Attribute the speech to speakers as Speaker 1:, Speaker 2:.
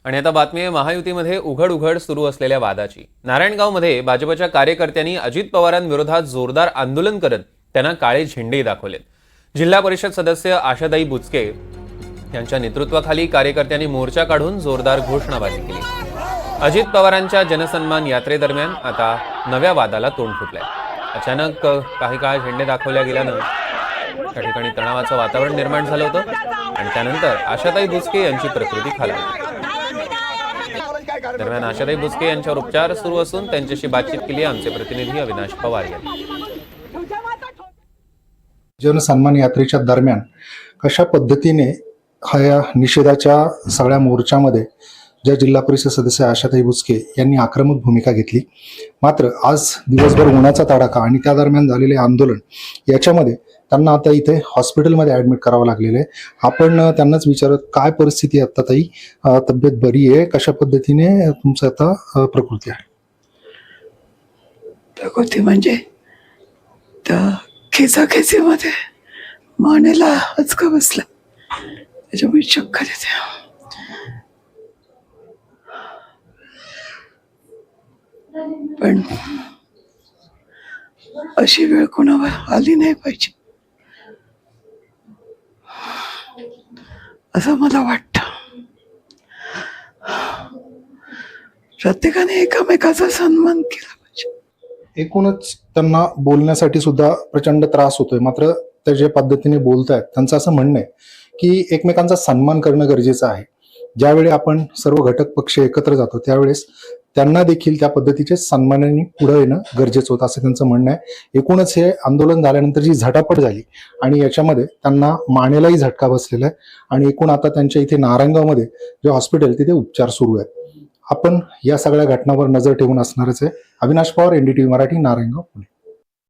Speaker 1: आणि आता बातमी आहे महायुतीमध्ये उघड उघड सुरू असलेल्या वादाची। नारायणगावमध्ये भाजपच्या कार्यकर्त्यांनी अजित पवारांविरोधात जोरदार आंदोलन करत त्यांना काळे झेंडे दाखवलेत। जिल्हा परिषद सदस्य आशाताई बुचके यांच्या नेतृत्वाखाली कार्यकर्त्यांनी मोर्चा काढून जोरदार घोषणाबाजी केली। अजित पवारांच्या जनसन्मान यात्रेदरम्यान आता नव्या वादाला तोंड फुटलंय। अचानक काही काळ झेंडे दाखवल्या गेल्यानं त्या ठिकाणी तणावाचं वातावरण निर्माण झालं होतं आणि त्यानंतर आशाताई बुचके यांची प्रकृती खालावली। दरम्यान आशाताई बुचके यांच्यावर उपचार सुरू असून त्यांच्याशी बातचीत केली आमचे प्रतिनिधी अविनाश पवार यांनी।
Speaker 2: जनसन्मान यात्रेच्या दरम्यान कशा पद्धतीने ह्या निषेधाच्या सगळ्या मोर्चामध्ये ज्या जिल्हा परिषद सदस्य आशाताई बुचके यांनी आक्रमक भूमिका घेतली, मात्र आज दिवसभर उन्हाचा तडाखा आणि त्या दरम्यान झालेले आंदोलन याच्यामध्ये त्यांना आता इथे हॉस्पिटलमध्ये ॲडमिट करावं लागलेलं आहे। आपण त्यांनाच विचारत, काय परिस्थिती आहे आता ताई? तब्येत बरी आहे? कशा पद्धतीने तुमचं आता प्रकृती आहे?
Speaker 3: प्रकृती म्हणजे त्या खेचाखेचीमध्ये मानेला हचका बसला, त्याच्यामुळे चक्कर येते। पण अशी वेळ कोणावर आली नाही पाहिजे असं मला वाटतं। प्रत्येकाने एकामेकाचा सन्मान केला पाहिजे।
Speaker 2: एकूणच त्यांना बोलण्यासाठी सुद्धा प्रचंड त्रास होतोय, मात्र ते ज्या पद्धतीने बोलतायत त्यांचं असं म्हणणं आहे की एकमेकांचा सन्मान करणं गरजेचं आहे। ज्यावेळी आपण सर्व घटक पक्ष एकत्र जातो त्यावेळेस त्यांना देखील त्या पद्धतीचे सन्मानाने पुढे येणं गरजेचं होतं असं त्यांचं म्हणणं आहे। एकूणच हे आंदोलन झाल्यानंतर जी झटापट झाली आणि याच्यामध्ये त्यांना मानेलाही झटका बसलेला आहे आणि एकूण आता त्यांच्या इथे नारायणगावमध्ये जे हॉस्पिटल तिथे उपचार सुरू आहेत। आपण या सगळ्या घटनांवर नजर ठेवून असणारच आहे। अविनाश पवार, NDTV मराठी, नारायणगाव, पुणे।